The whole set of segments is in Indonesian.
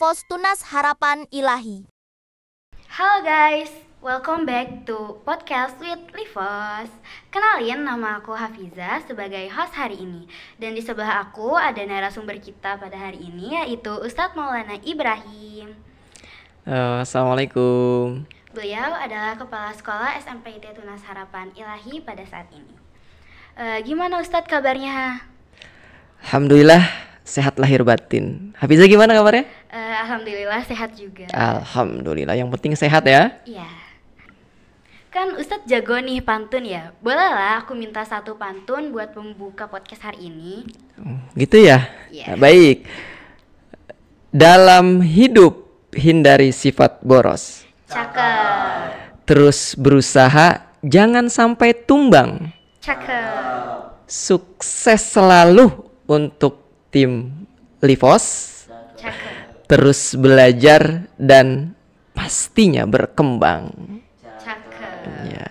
Livos Tunas Harapan Ilahi. Halo guys, welcome back to Podcast with Livos. Kenalin, nama aku Hafiza sebagai host hari ini. Dan di sebelah aku ada narasumber kita pada hari ini, yaitu Ustadz Maulana Ibrahim. Assalamualaikum. Beliau adalah Kepala Sekolah SMPIT Tunas Harapan Ilahi pada saat ini. Gimana Ustadz kabarnya? Alhamdulillah sehat lahir batin. Hafiza gimana kabarnya? Alhamdulillah sehat juga. Alhamdulillah, yang penting sehat ya. Iya. Kan Ustadz jago nih pantun ya. Bolehlah aku minta satu pantun buat membuka podcast hari ini. Gitu ya? Iya. Baik. Dalam hidup hindari sifat boros. Cakep. Terus berusaha jangan sampai tumbang. Cakep. Sukses selalu untuk tim Livos. Cakep. Terus belajar dan pastinya berkembang. Cakep. Ya.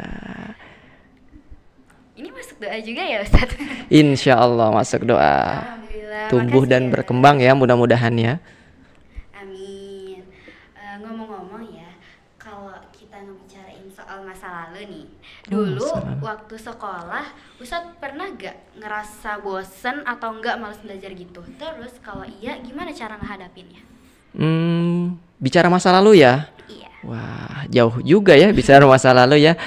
Ini masuk doa juga ya Ustadz? Insya Allah masuk doa. Alhamdulillah. Tumbuh makasih dan ya. berkembang ya, mudah-mudahan ya. Amin. Ngomong-ngomong ya, kalau kita ngebicarain soal masa lalu nih, dulu masa lalu. waktu sekolah, Ustadz pernah gak ngerasa bosen atau enggak males belajar gitu? Terus kalau iya, gimana cara ngehadapinnya? Bicara masa lalu ya. Iya. Wah, jauh juga ya bicara masa lalu ya.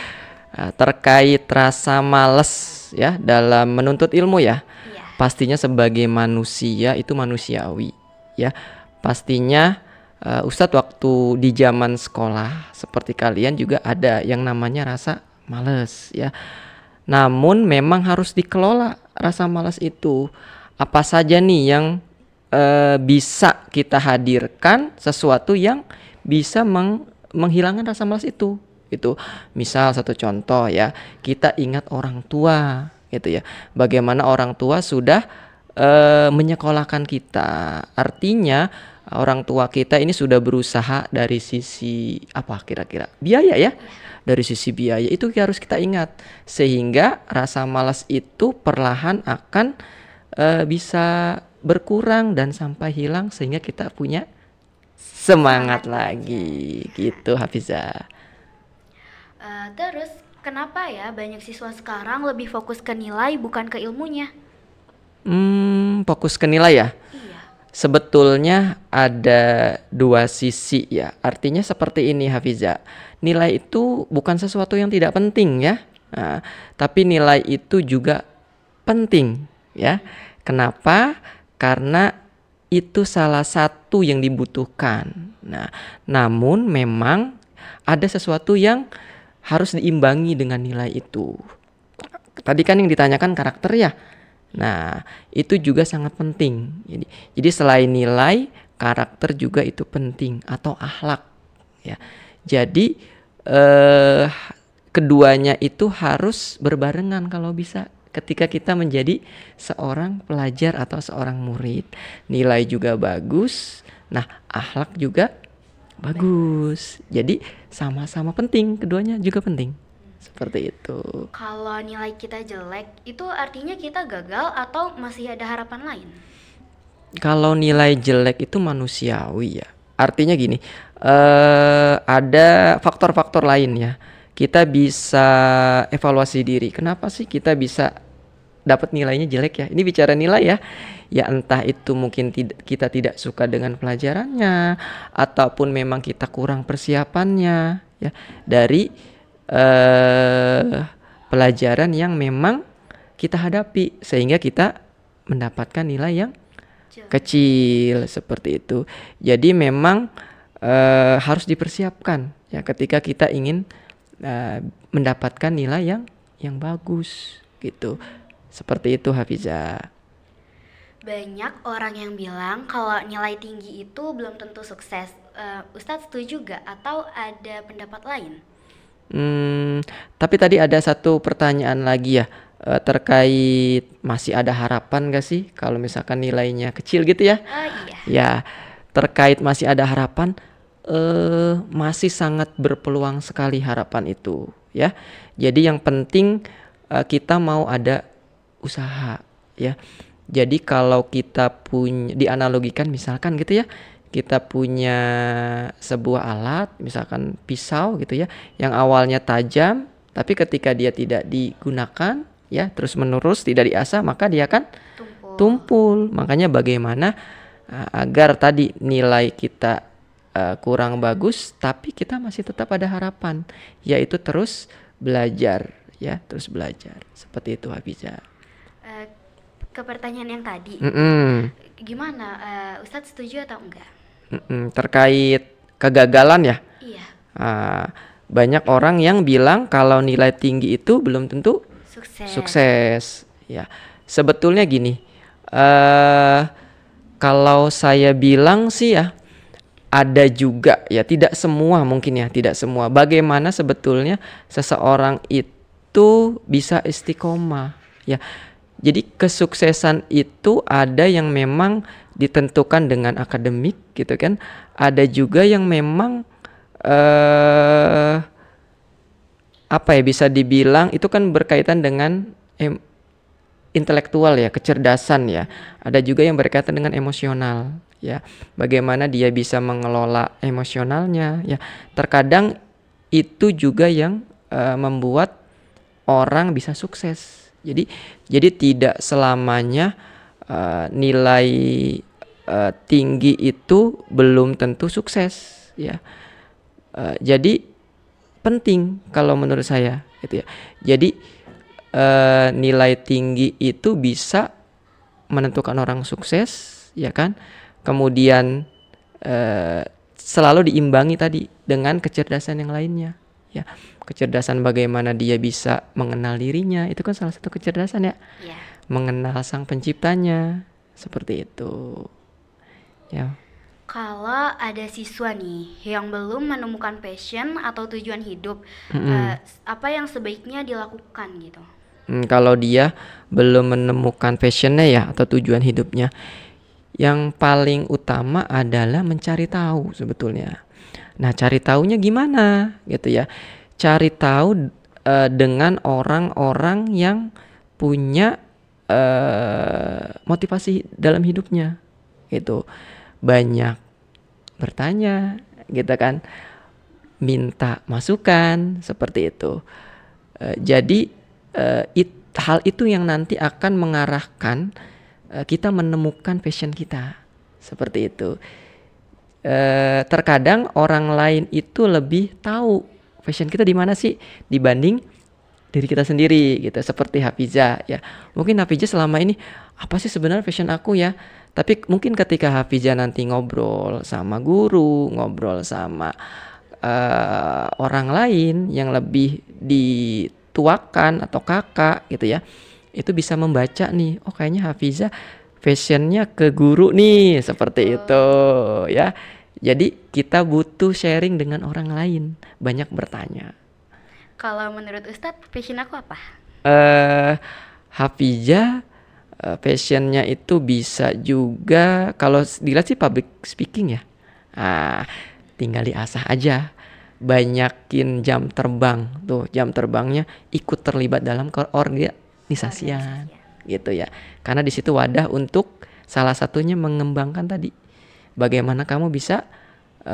Terkait rasa males ya dalam menuntut ilmu ya. Iya. Pastinya sebagai manusia itu manusiawi ya. Pastinya Ustadz waktu di zaman sekolah seperti kalian juga ada yang namanya rasa males ya. Namun memang harus dikelola rasa malas itu. Apa saja nih yang bisa kita hadirkan sesuatu yang bisa menghilangkan rasa malas itu. Itu misal satu contoh ya, kita ingat orang tua gitu ya. Bagaimana orang tua sudah menyekolahkan kita. Artinya orang tua kita ini sudah berusaha dari sisi apa kira-kira? Biaya ya. Dari sisi biaya itu harus kita ingat, sehingga rasa malas itu perlahan akan bisa berkurang dan sampai hilang, sehingga kita punya semangat lagi gitu Hafiza. Terus kenapa ya banyak siswa sekarang lebih fokus ke nilai bukan ke ilmunya? Fokus ke nilai ya. Iya. Sebetulnya ada dua sisi ya. Artinya seperti ini Hafiza. Nilai itu bukan sesuatu yang tidak penting ya. Nah, tapi nilai itu juga penting ya. Kenapa? Karena itu salah satu yang dibutuhkan. Nah, namun memang ada sesuatu yang harus diimbangi dengan nilai itu. Tadi kan yang ditanyakan karakter ya. Nah, itu juga sangat penting. Jadi selain nilai, karakter juga itu penting atau akhlak ya. Jadi keduanya itu harus berbarengan kalau bisa. Ketika kita menjadi seorang pelajar atau seorang murid, nilai juga bagus, nah akhlak juga bagus. Jadi sama-sama penting, keduanya juga penting. Seperti itu. Kalau nilai kita jelek, itu artinya kita gagal atau masih ada harapan lain? Kalau nilai jelek itu manusiawi ya. Artinya gini, ada faktor-faktor lain ya. Kita bisa evaluasi diri. Kenapa sih kita bisa dapat nilainya jelek ya? Ini bicara nilai ya. Ya entah itu mungkin kita tidak suka dengan pelajarannya, ataupun memang kita kurang persiapannya ya dari pelajaran yang memang kita hadapi, sehingga kita mendapatkan nilai yang kecil seperti itu. Jadi memang harus dipersiapkan ya ketika kita ingin mendapatkan nilai yang bagus gitu. Seperti itu Hafiza. Banyak orang yang bilang kalau nilai tinggi itu belum tentu sukses. Ustadz setuju gak atau ada pendapat lain? Tapi tadi ada satu pertanyaan lagi ya, terkait masih ada harapan gak sih kalau misalkan nilainya kecil gitu ya? Oh iya. Ya, terkait masih ada harapan, masih sangat berpeluang sekali harapan itu ya. Jadi yang penting kita mau ada usaha ya. Jadi kalau kita punya, dianalogikan misalkan gitu ya, kita punya sebuah alat, misalkan pisau gitu ya, yang awalnya tajam, tapi ketika dia tidak digunakan, ya terus menerus tidak diasah, maka dia akan tumpul. Makanya bagaimana agar tadi nilai kita kurang bagus, tapi kita masih tetap ada harapan, yaitu terus belajar, ya terus belajar. Seperti itu Hafizah. Ke pertanyaan yang tadi, gimana Ustadz setuju atau enggak? Terkait kegagalan ya. Iya. Banyak orang yang bilang kalau nilai tinggi itu belum tentu sukses. Ya, sebetulnya gini, kalau saya bilang sih ya, ada juga ya, tidak semua mungkin ya, tidak semua. Bagaimana sebetulnya seseorang itu bisa istiqomah ya. Jadi kesuksesan itu ada yang memang ditentukan dengan akademik gitu kan. Ada juga yang memang apa ya, bisa dibilang itu kan berkaitan dengan intelektual ya, kecerdasan ya. Ada juga yang berkaitan dengan emosional ya. Bagaimana dia bisa mengelola emosionalnya ya. Terkadang itu juga yang membuat orang bisa sukses. Jadi tidak selamanya nilai tinggi itu belum tentu sukses ya. Jadi penting kalau menurut saya gitu ya. Jadi nilai tinggi itu bisa menentukan orang sukses ya kan. Kemudian selalu diimbangi tadi dengan kecerdasan yang lainnya ya. Kecerdasan bagaimana dia bisa mengenal dirinya, itu kan salah satu kecerdasan ya. Yeah. Mengenal sang penciptanya, seperti itu ya. Kalau ada siswa nih yang belum menemukan passion atau tujuan hidup, apa yang sebaiknya dilakukan gitu? Kalau dia belum menemukan passionnya ya atau tujuan hidupnya, yang paling utama adalah mencari tahu sebetulnya. Nah, cari tahunya gimana gitu ya? Cari tahu dengan orang-orang yang punya motivasi dalam hidupnya gitu. Banyak bertanya gitu kan, minta masukan seperti itu. Jadi hal itu yang nanti akan mengarahkan kita menemukan passion kita seperti itu. Terkadang orang lain itu lebih tahu passion kita di mana sih dibanding diri kita sendiri gitu. Seperti Hafizah ya. Mungkin Hafizah selama ini apa sih sebenarnya passion aku ya? Tapi mungkin ketika Hafizah nanti ngobrol sama guru, ngobrol sama orang lain yang lebih dituakan atau kakak gitu ya, itu bisa membaca nih, oh kayaknya Hafizah passionnya ke guru nih, seperti itu ya. Jadi kita butuh sharing dengan orang lain, banyak bertanya. Kalau menurut Ustadz, passion aku apa? Hafizah passionnya itu bisa juga, kalau dilihat sih public speaking ya. Tinggal diasah aja, banyakin jam terbang tuh, jam terbangnya ikut terlibat dalam keorganisasian gitu ya. Karena di situ wadah untuk salah satunya mengembangkan tadi, bagaimana kamu bisa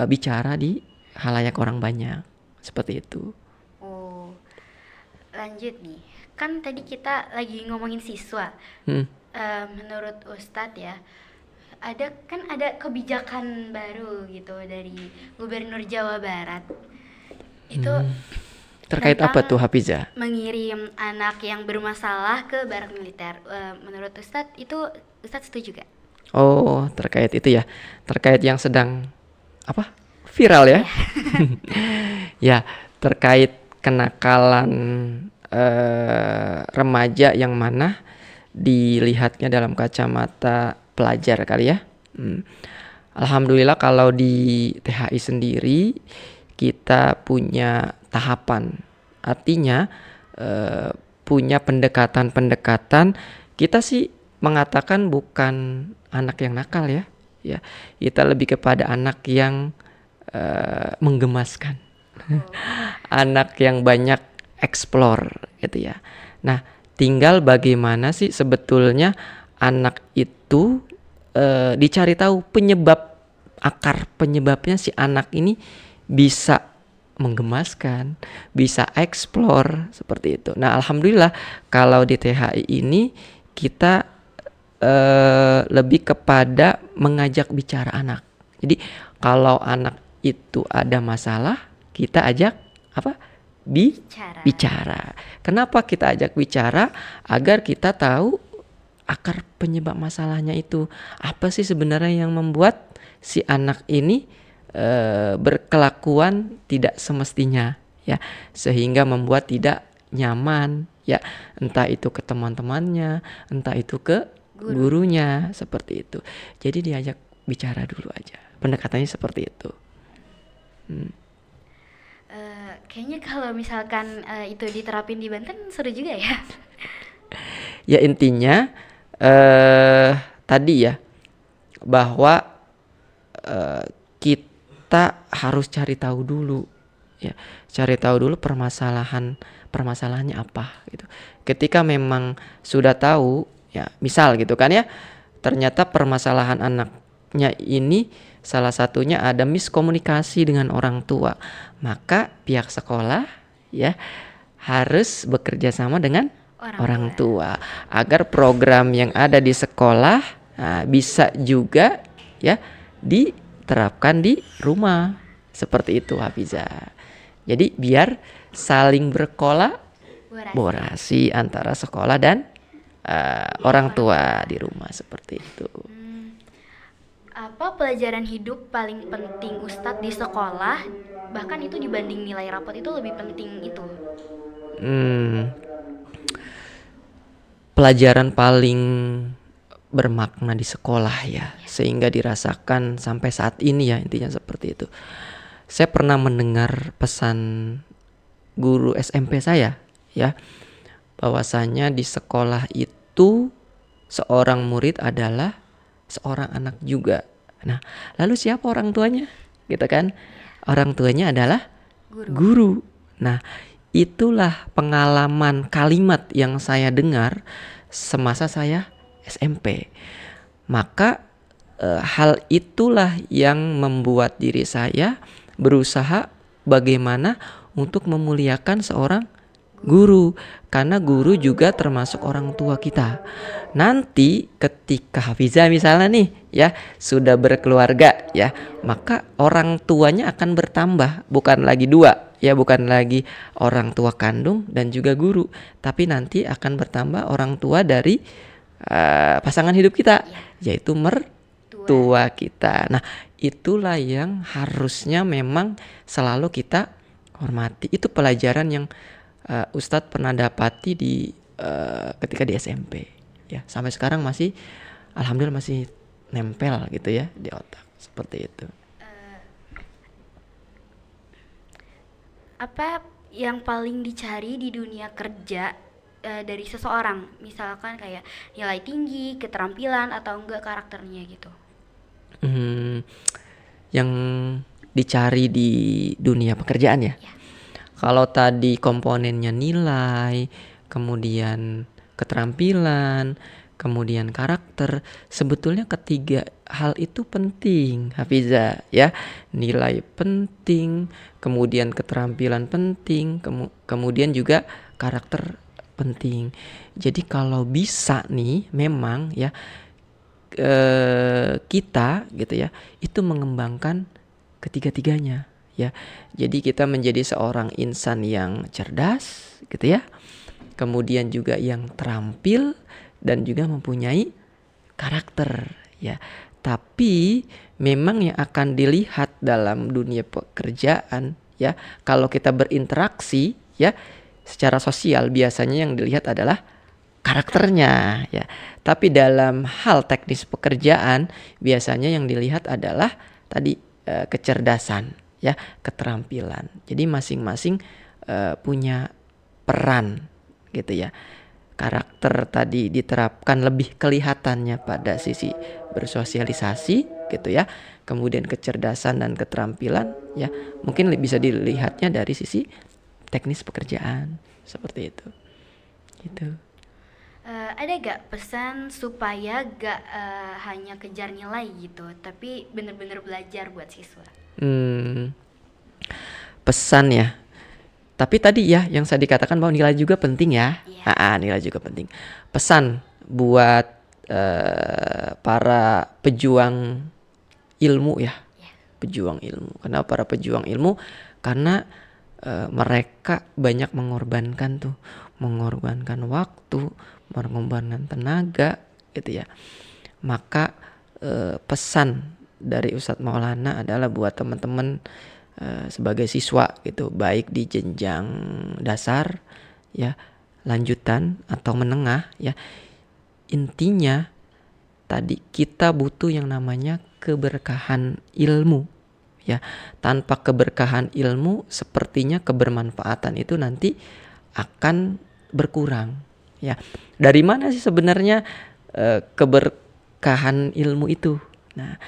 bicara di halayak orang banyak, seperti itu. Oh, lanjut nih, kan tadi kita lagi ngomongin siswa. Menurut Ustadz ya, ada kebijakan baru gitu dari Gubernur Jawa Barat. Itu terkait apa tuh Hafizah? Mengirim anak yang bermasalah ke barak militer. Menurut Ustadz itu Ustadz setuju gak? Oh, terkait itu ya, terkait yang sedang apa viral ya. Ya, terkait kenakalan remaja yang mana dilihatnya dalam kacamata pelajar kali ya. Alhamdulillah kalau di THI sendiri kita punya tahapan, artinya punya pendekatan-pendekatan. Kita sih mengatakan bukan anak yang nakal ya, kita lebih kepada anak yang menggemaskan, anak yang banyak explore gitu ya. Nah, tinggal bagaimana sih sebetulnya anak itu dicari tahu penyebab akar penyebabnya si anak ini bisa menggemaskan, bisa explore seperti itu. Nah, alhamdulillah kalau di THI ini kita lebih kepada mengajak bicara anak. Jadi kalau anak itu ada masalah, kita ajak apa? Bicara. Kenapa kita ajak bicara? Agar kita tahu akar penyebab masalahnya itu. Apa sih sebenarnya yang membuat si anak ini berkelakuan tidak semestinya, ya, sehingga membuat tidak nyaman, ya, entah itu ke teman-temannya, entah itu ke gurunya, seperti itu. Jadi diajak bicara dulu aja. Pendekatannya seperti itu. Kayaknya kalau misalkan itu diterapin di Banten seru juga ya. Ya intinya tadi ya, bahwa kita harus cari tahu dulu, ya, cari tahu dulu permasalahannya apa gitu. Ketika memang sudah tahu, ya, misal gitu kan ya, ternyata permasalahan anaknya ini salah satunya ada miskomunikasi dengan orang tua, maka pihak sekolah, ya, harus bekerja sama dengan orang tua agar program yang ada di sekolah bisa juga, ya, diterapkan di rumah, seperti itu Hafizah. Jadi biar saling berkolaborasi antara sekolah dan orang tua di rumah, seperti itu. Apa pelajaran hidup paling penting Ustadz di sekolah, bahkan itu dibanding nilai rapot itu lebih penting itu? Pelajaran paling bermakna di sekolah, ya, sehingga dirasakan sampai saat ini, ya, intinya seperti itu. Saya pernah mendengar pesan guru SMP saya, ya, bahwasanya di sekolah itu seorang murid adalah seorang anak juga. Nah, lalu siapa orang tuanya? Gitu kan? Orang tuanya adalah guru. Nah, itulah pengalaman kalimat yang saya dengar semasa saya SMP. Maka hal itulah yang membuat diri saya berusaha bagaimana untuk memuliakan seorang guru, karena guru juga termasuk orang tua kita. Nanti ketika Hafizah misalnya nih, ya, sudah berkeluarga, ya, maka orang tuanya akan bertambah, bukan lagi dua, ya, bukan lagi orang tua kandung dan juga guru, tapi nanti akan bertambah orang tua dari pasangan hidup kita, yaitu mertua kita. Nah, itulah yang harusnya memang selalu kita hormati. Itu pelajaran yang Ustadz pernah dapati di ketika di SMP, ya, sampai sekarang masih, alhamdulillah, masih nempel gitu ya di otak, seperti itu. Apa yang paling dicari di dunia kerja dari seseorang, misalkan kayak nilai tinggi, keterampilan, atau enggak karakternya gitu? Yang dicari di dunia pekerjaan, ya. Kalau tadi komponennya nilai, kemudian keterampilan, kemudian karakter, sebetulnya ketiga hal itu penting, Hafizah, ya. Nilai penting, kemudian keterampilan penting, kemudian juga karakter penting. Jadi kalau bisa nih memang, ya, kita gitu ya, itu mengembangkan ketiga-tiganya, ya. Jadi kita menjadi seorang insan yang cerdas gitu ya, kemudian juga yang terampil dan juga mempunyai karakter, ya. Tapi memang yang akan dilihat dalam dunia pekerjaan, ya, kalau kita berinteraksi, ya, secara sosial, biasanya yang dilihat adalah karakternya, ya. Tapi dalam hal teknis pekerjaan biasanya yang dilihat adalah tadi kecerdasan, ya, keterampilan. Jadi masing-masing punya peran gitu ya. Karakter tadi diterapkan lebih kelihatannya pada sisi bersosialisasi gitu ya. Kemudian kecerdasan dan keterampilan, ya, mungkin bisa dilihatnya dari sisi teknis pekerjaan, seperti itu. Gitu. Ada gak pesan supaya gak hanya kejar nilai gitu, tapi bener-bener belajar buat siswa? Pesan ya. Tapi tadi ya yang saya dikatakan bahwa nilai juga penting ya. Iya. Nilai juga penting. Pesan buat para pejuang ilmu ya. Iya. Pejuang ilmu. Kenapa para pejuang ilmu? Karena mereka banyak mengorbankan waktu, mengorbankan tenaga gitu ya. Maka pesan dari Ustadz Maulana adalah buat teman-teman sebagai siswa gitu, baik di jenjang dasar ya, lanjutan atau menengah ya. Intinya tadi kita butuh yang namanya keberkahan ilmu ya. Tanpa keberkahan ilmu sepertinya kebermanfaatan itu nanti akan berkurang ya. Dari mana sih sebenarnya keberkahan ilmu itu? Nah,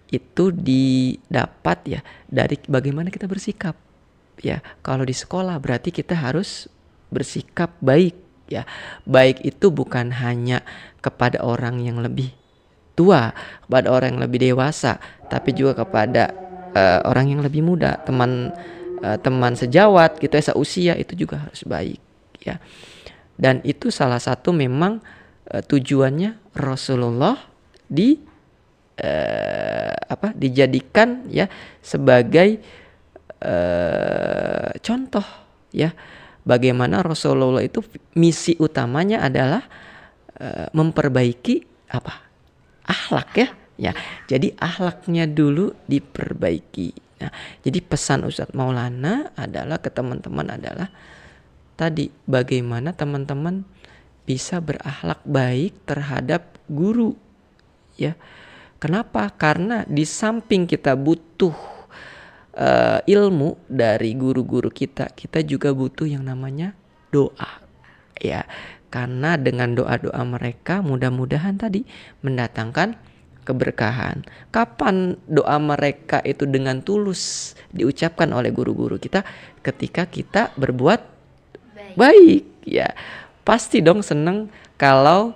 itu didapat ya dari bagaimana kita bersikap ya. Kalau di sekolah berarti kita harus bersikap baik ya. Baik itu bukan hanya kepada orang yang lebih tua, kepada orang yang lebih dewasa, tapi juga kepada orang yang lebih muda, teman sejawat gitu ya, seusia, itu juga harus baik ya. Dan itu salah satu memang tujuannya Rasulullah dijadikan ya sebagai contoh ya, bagaimana Rasulullah itu misi utamanya adalah memperbaiki akhlak ya. Jadi akhlaknya dulu diperbaiki. Nah, jadi pesan Ustadz Maulana adalah ke teman-teman adalah tadi, bagaimana teman-teman bisa berakhlak baik terhadap guru ya. Kenapa? Karena di samping kita butuh ilmu dari guru-guru kita, kita juga butuh yang namanya doa ya. Karena dengan doa-doa mereka mudah-mudahan tadi mendatangkan keberkahan. Kapan doa mereka itu dengan tulus diucapkan oleh guru-guru kita? Ketika kita berbuat baik ya. Pasti dong seneng kalau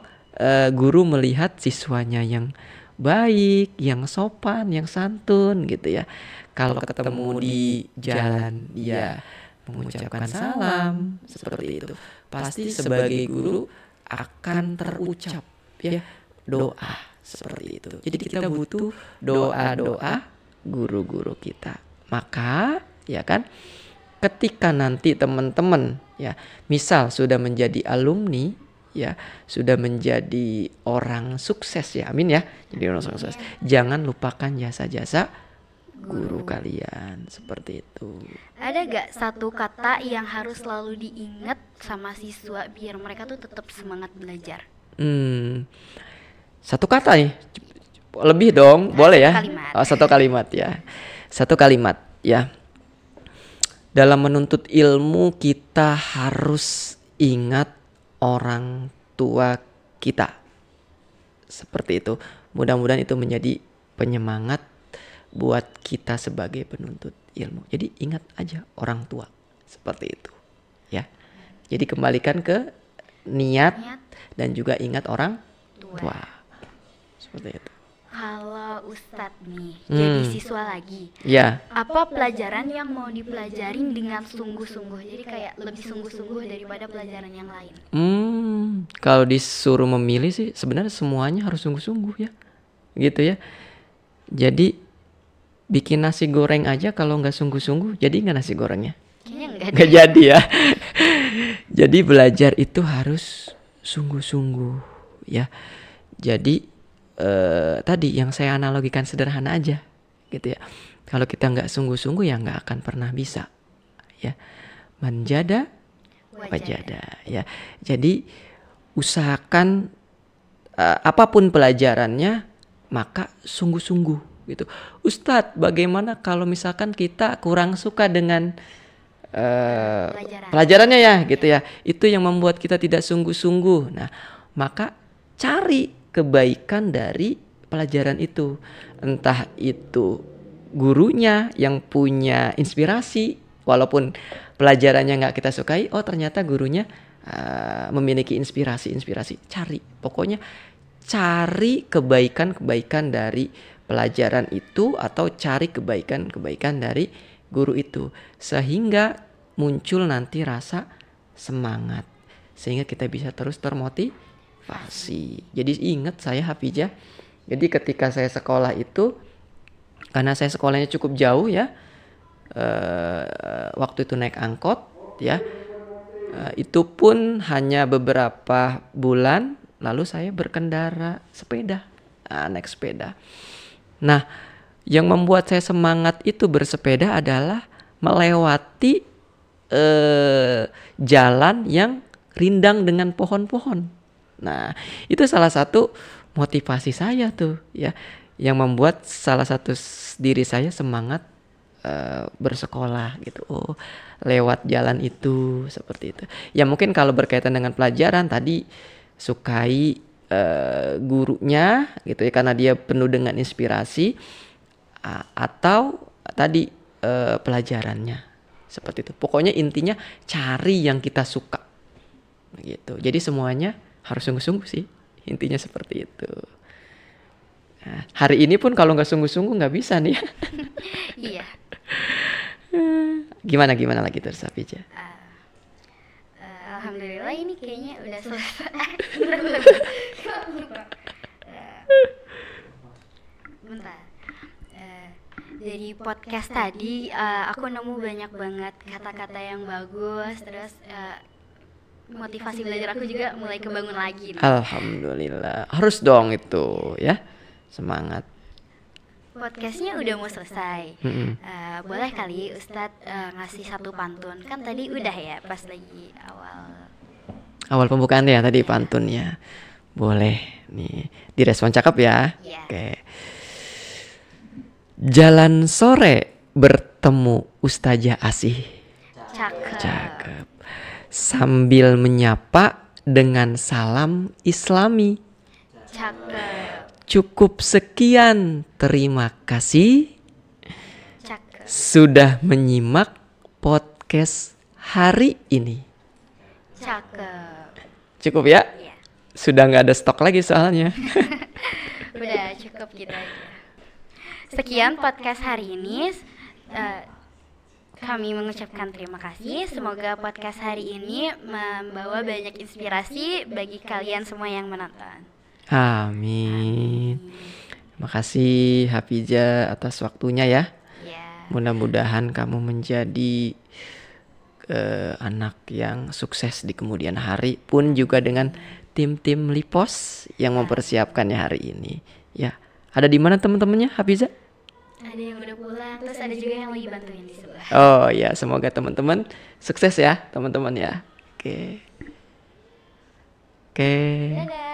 guru melihat siswanya yang baik, yang sopan, yang santun gitu ya. Kalau ketemu di jalan dia mengucapkan salam seperti itu, pasti sebagai guru akan terucap ya doa seperti itu. Jadi kita butuh doa-doa guru-guru kita. Maka ya kan, ketika nanti teman-teman ya misal sudah menjadi alumni ya, sudah menjadi orang sukses ya, amin ya, jadi orang sukses, jangan lupakan jasa-jasa guru kalian seperti itu. Ada gak satu kata yang harus selalu diingat sama siswa biar mereka tuh tetap semangat belajar? Satu kata nih, lebih dong, boleh ya? Kalimat. Satu kalimat ya, satu kalimat ya. Dalam menuntut ilmu kita harus ingat orang tua kita. Seperti itu. Mudah-mudahan itu menjadi penyemangat buat kita sebagai penuntut ilmu. Jadi ingat aja orang tua. Seperti itu. Ya. Jadi kembalikan ke niat dan juga ingat orang tua. Seperti itu. Kalau Ustadz nih jadi siswa lagi, ya, apa pelajaran yang mau dipelajarin dengan sungguh-sungguh? Jadi kayak lebih sungguh-sungguh daripada pelajaran yang lain. Kalau disuruh memilih sih sebenarnya semuanya harus sungguh-sungguh ya, gitu ya. Jadi bikin nasi goreng aja kalau nggak sungguh-sungguh, jadi nggak nasi gorengnya? Kayaknya nggak jadi ya. Jadi belajar itu harus sungguh-sungguh ya. Jadi tadi yang saya analogikan sederhana aja gitu ya. Kalau kita nggak sungguh-sungguh ya nggak akan pernah bisa ya. Manjada wajada ya. Jadi usahakan apapun pelajarannya maka sungguh-sungguh gitu. Ustadz, bagaimana kalau misalkan kita kurang suka dengan pelajarannya ya gitu ya. Itu yang membuat kita tidak sungguh-sungguh. Nah, maka cari kebaikan dari pelajaran itu. Entah itu gurunya yang punya inspirasi, walaupun pelajarannya nggak kita sukai, oh ternyata gurunya memiliki inspirasi, pokoknya cari kebaikan-kebaikan dari pelajaran itu atau cari kebaikan-kebaikan dari guru itu sehingga muncul nanti rasa semangat sehingga kita bisa terus termotivasi. Jadi ingat saya Hafizah, jadi ketika saya sekolah itu karena saya sekolahnya cukup jauh ya, waktu itu naik angkot ya, itu pun hanya beberapa bulan lalu saya berkendara sepeda, naik sepeda. Nah, yang membuat saya semangat itu bersepeda adalah melewati jalan yang rindang dengan pohon-pohon. Nah, itu salah satu motivasi saya tuh ya, yang membuat salah satu diri saya semangat bersekolah gitu. Oh, lewat jalan itu seperti itu. Ya mungkin kalau berkaitan dengan pelajaran tadi sukai gurunya gitu ya karena dia penuh dengan inspirasi atau tadi pelajarannya seperti itu. Pokoknya intinya cari yang kita suka gitu. Jadi semuanya harus sungguh-sungguh sih, intinya seperti itu. Nah, hari ini pun kalau nggak sungguh-sungguh nggak bisa nih. Iya. Gimana lagi terus Hafizah? Alhamdulillah ini kayaknya udah selesai. Bentar. Dari podcast tadi aku nemu banyak banget kata-kata yang bagus, terus motivasi belajar aku juga mulai kebangun lagi. Alhamdulillah, harus dong itu ya, semangat. Podcastnya udah mau selesai. Boleh kali Ustadz ngasih satu pantun, kan tadi udah ya pas lagi awal pembukaan ya tadi pantunnya. Boleh nih, direspon cakep ya. Yeah. Oke. Jalan sore bertemu Ustazah Asih. Cakep. Sambil menyapa dengan salam Islami. Cakep. Cukup sekian, terima kasih. Cakep. Sudah menyimak podcast hari ini. Cakep. Cukup ya? Iya. Sudah nggak ada stok lagi soalnya. Udah cukup gitu aja. Sekian podcast hari ini. Kami mengucapkan terima kasih. Semoga podcast hari ini membawa banyak inspirasi bagi kalian semua yang menonton. Amin. Makasih Hafizah atas waktunya ya. Yeah. Mudah-mudahan kamu menjadi anak yang sukses di kemudian hari, pun juga dengan tim-tim Lipos yang mempersiapkannya hari ini. Ya, ada di mana teman-temannya Hafizah? Ada yang udah pulang, terus ada juga yang lagi bantuin di sebelah. Oh ya, semoga teman-teman sukses ya teman-teman ya. Oke. Dadah.